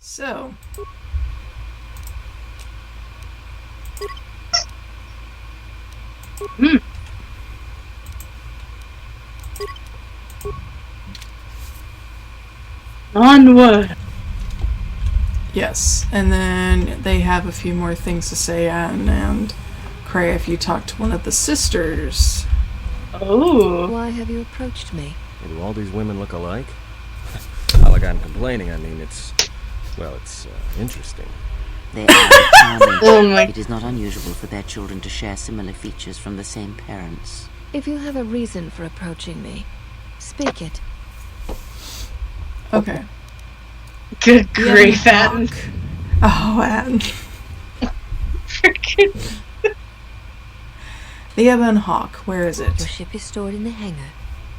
So, Hmm. Onward. yes. And then they have a few more things to say, and Cray, if you talk to one of the sisters. Oh. Why have you approached me? Do all these women look alike? Not like I'm complaining, I mean, it's interesting. They are charming. Oh my. It is not unusual for their children to share similar features from the same parents. If you have a reason for approaching me, speak it. Okay. Good grief, Atten. Oh, Atten. Freaking. The Ebon Hawk, where is Your it? ship is stored in the hangar.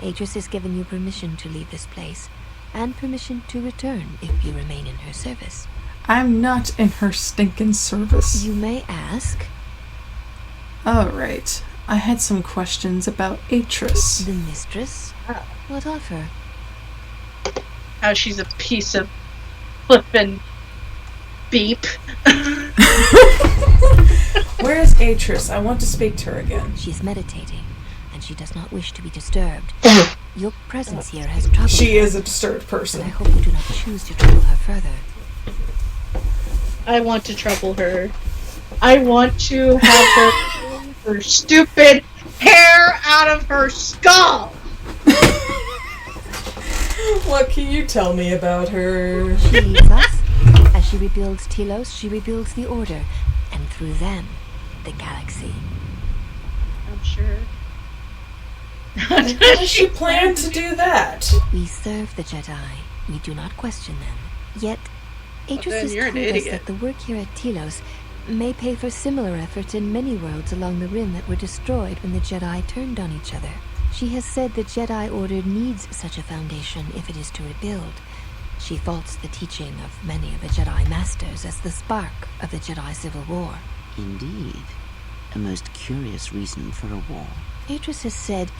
Aegis has given you permission to leave this place, and permission to return if you remain in her service. I'm not in her stinking service. You may ask. Alright. I had some questions about Atris. The mistress? What of her? How she's a piece of flippin' beep. Where is Atris? I want to speak to her again. She's meditating, and she does not wish to be disturbed. Your presence here has troubled She her, is a disturbed but I person. hope you do not choose to trouble her further. I want to trouble her. I want to have her pull her stupid hair out of her skull. What can you tell me about her? She leads us. As she rebuilds Telos, she rebuilds the Order, and through them, the galaxy. I'm sure. How does she plan to do that? We serve the Jedi. We do not question them. Yet, then Atris has you're an told us idiot. that the work here at Telos may pay for similar efforts in many worlds along the Rim that were destroyed when the Jedi turned on each other. She has said the Jedi Order needs such a foundation if it is to rebuild. She faults the teaching of many of the Jedi Masters as the spark of the Jedi Civil War. Indeed, a most curious reason for a war. Atris has said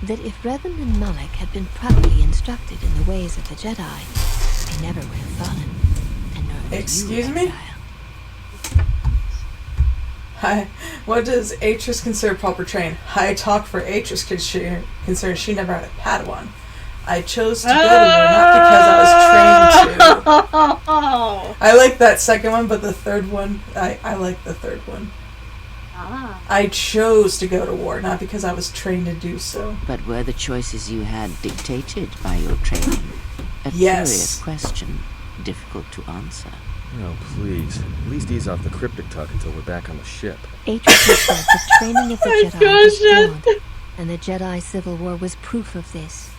that if Revan and Malak had been properly instructed in the ways of the Jedi, they never would have fallen. And nor would Excuse you, me? exile. What does Atris consider proper training? I talk for Atris considering she never had a Padawan. I chose to go to war not because I was trained to. Oh. I like that second one, but the third one, I like the third one. Ah. I chose to go to war, not because I was trained to do so. But were the choices you had dictated by your training? A Yes. curious question, difficult to answer. Oh, please. At least ease off the cryptic talk until we're back on the ship. Atris has said the training of the My Jedi gosh, was yes. flawed, and the Jedi Civil War was proof of this.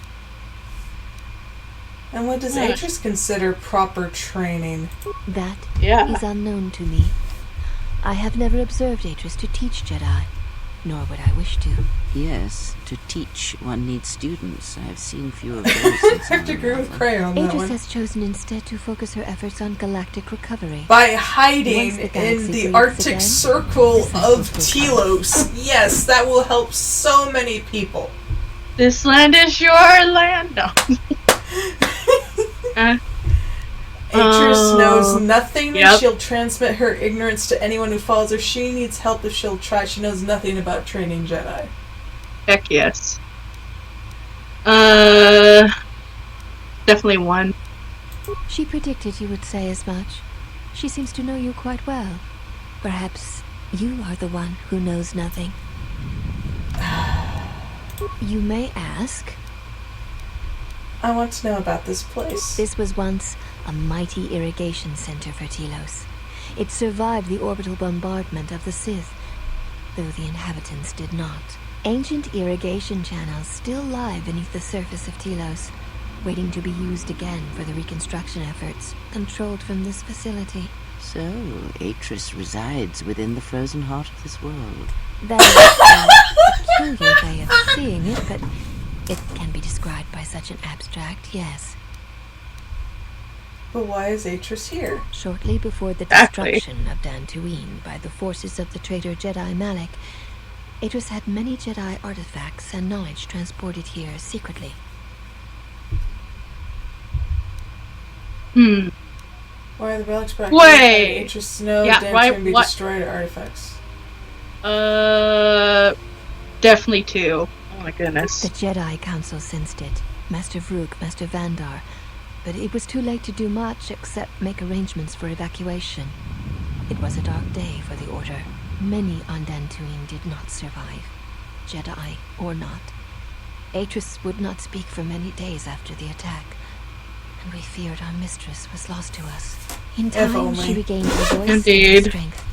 And what does Yeah. Atris consider proper training? That Yeah. is unknown to me. I have never observed Atris to teach Jedi, nor would I wish to. Yes, to teach one needs students. I have seen few of those since I have to our agree with arrival. Cray on that Atris one. has chosen instead to focus her efforts on galactic recovery. By hiding Once the in galaxy the breathes Arctic again, Circle disciples of will Telos. Yes, that will help so many people. This land is your land. No. Atris knows nothing. Yep. She'll transmit her ignorance to anyone who follows her. She needs help if she'll try. She knows nothing about training Jedi. Heck yes. Definitely one. She predicted you would say as much. She seems to know you quite well. Perhaps you are the one who knows nothing. You may ask. I want to know about this place. This was once a mighty irrigation center for Telos. It survived the orbital bombardment of the Sith, though the inhabitants did not. Ancient irrigation channels still lie beneath the surface of Telos, waiting to be used again for the reconstruction efforts controlled from this facility. So, Atris resides within the frozen heart of this world. That is a peculiar way of seeing it, but it can be described by such an abstract, yes. But why is Atris here? Shortly before the Exactly. destruction of Dantooine by the forces of the traitor Jedi Malak, Atris had many Jedi artifacts and knowledge transported here secretly. Why are the relics back? Wait. Interest no Yeah, damage why- can be what- destroyed or artifacts. Definitely 2. Oh my goodness. The Jedi Council sensed it. Master Vrook, Master Vandar. But it was too late to do much except make arrangements for evacuation. It was a dark day for the Order. Many on Dantooine did not survive, Jedi or not. Atris would not speak for many days after the attack, and we feared our mistress was lost to us. In time, only. she regained her voice Indeed. and her strength.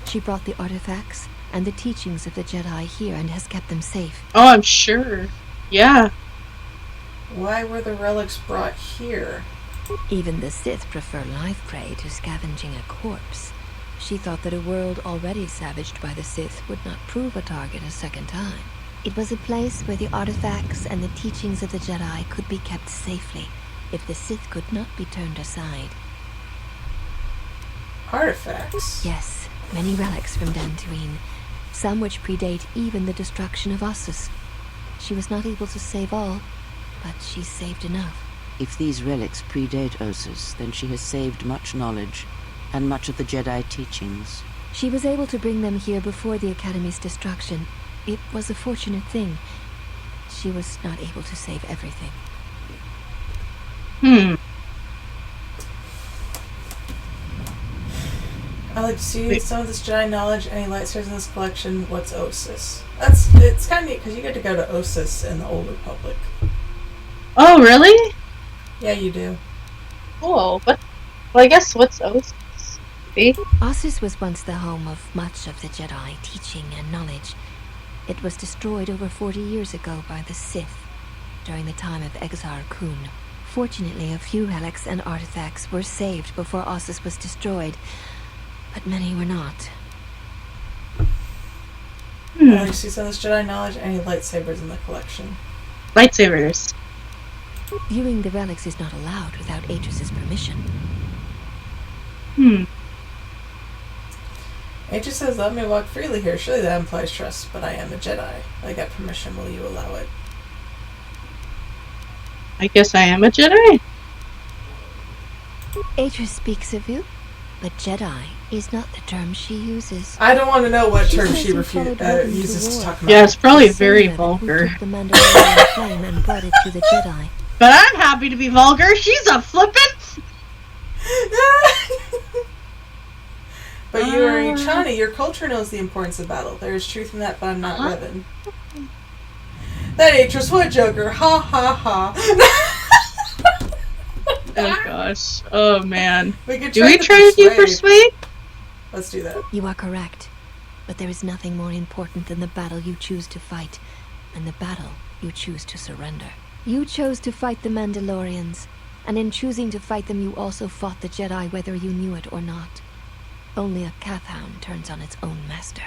She brought the artifacts and the teachings of the Jedi here and has kept them safe. Oh, I'm sure. Yeah. Why were the relics brought here? Even the Sith prefer live prey to scavenging a corpse. She thought that a world already savaged by the Sith would not prove a target a second time. It was a place where the artifacts and the teachings of the Jedi could be kept safely if the Sith could not be turned aside. Artifacts? Yes, many relics from Dantooine, some which predate even the destruction of Ossus. She was not able to save all, but she saved enough. If these relics predate Ossus, then she has saved much knowledge, and much of the Jedi teachings. She was able to bring them here before the Academy's destruction. It was a fortunate thing. She was not able to save everything. I like to see Wait. some of this Jedi knowledge. Any lightsabers in this collection? What's Ossus? It's kind of neat because you get to go to Ossus in the Old Republic. Oh, really? Yeah, you do. Cool. But, well, I guess what's Ossus? Ossus was once the home of much of the Jedi teaching and knowledge. It was destroyed over 40 years ago by the Sith, during the time of Exar Kun. Fortunately, a few relics and artifacts were saved before Ossus was destroyed, but many were not. I like to see some of this Jedi knowledge. Any lightsabers in the collection? Lightsabers. Viewing the relics is not allowed without Atris's permission. Atris says, "Let me walk freely here. Surely that implies trust, but I am a Jedi. I got permission. Will you allow it?" I guess I am a Jedi? Atris speaks of you, but Jedi is not the term she uses. I don't want to know what She term says she you followed Odin to uses war. to talk about. Yeah, it's probably The very same Rebel who vulgar. took the Mandalorian flame and brought it to the Jedi. But I'm happy to be vulgar. She's a flippin'. But you are Ichani. Your culture knows the importance of battle. There is truth in that, but I'm not Revan. That Atris Wood Joker. Ha ha ha. Oh gosh. Oh man. We could Do we try to do persuade? Let's do that. You are correct, but there is nothing more important than the battle you choose to fight, and the battle you choose to surrender. You chose to fight the Mandalorians, and in choosing to fight them you also fought the Jedi whether you knew it or not. Only a Kathhound turns on its own master.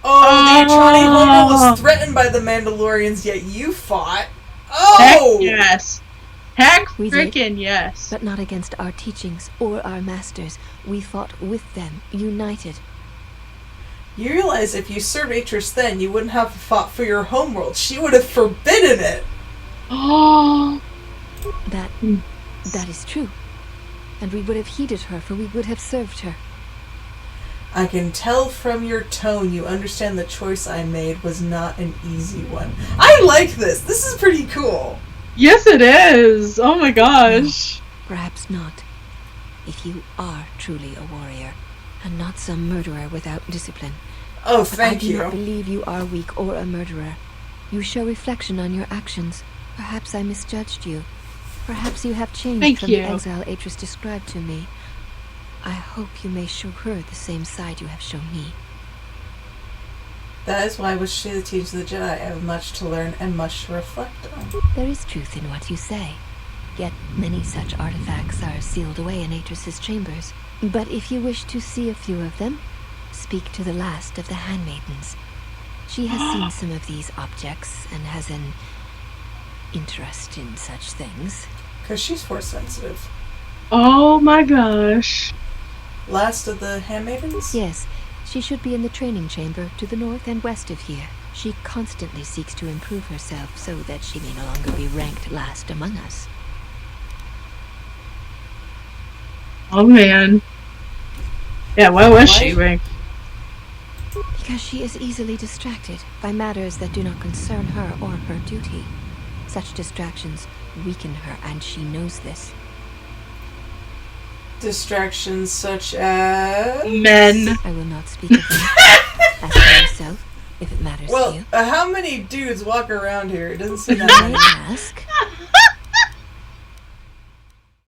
Oh, the Ichani Homo was threatened by the Mandalorians, yet you fought. Oh! Heck yes. Heck We did. frickin' yes. But not against our teachings or our masters. We fought with them, united. You realize if you served Atris then, you wouldn't have fought for your homeworld. She would have forbidden it. Oh. That is true. And we would have heeded her, for we would have served her. I can tell from your tone you understand the choice I made was not an easy one. I like this. This is pretty cool. Yes, it is. Oh my gosh. Perhaps not. If you are truly a warrior, and not some murderer without discipline. Oh, But thank I do you. not believe you are weak or a murderer. You show reflection on your actions. Perhaps I misjudged you. Perhaps you have changed Thank from you. the exile Atris described to me. I hope you may show her the same side you have shown me. That is why I wish to the teachings of the Jedi. I have much to learn and much to reflect on. There is truth in what you say. Yet many such artifacts are sealed away in Atris's chambers. But if you wish to see a few of them, speak to the last of the handmaidens. She has seen some of these objects and has an interest in such things. Because she's force sensitive. Oh my gosh. Last of the handmaidens? Yes, she should be in the training chamber to the north and west of here. She constantly seeks to improve herself so that she may no longer be ranked last among us. Oh man. Yeah, why was she being? Because she is easily distracted by matters that do not concern her or her duty. Such distractions weaken her, and she knows this. Distractions such as... Men. I will not speak of them. Ask for yourself, if it matters to Well, you. how many dudes walk around here? It doesn't seem You that may many. ask,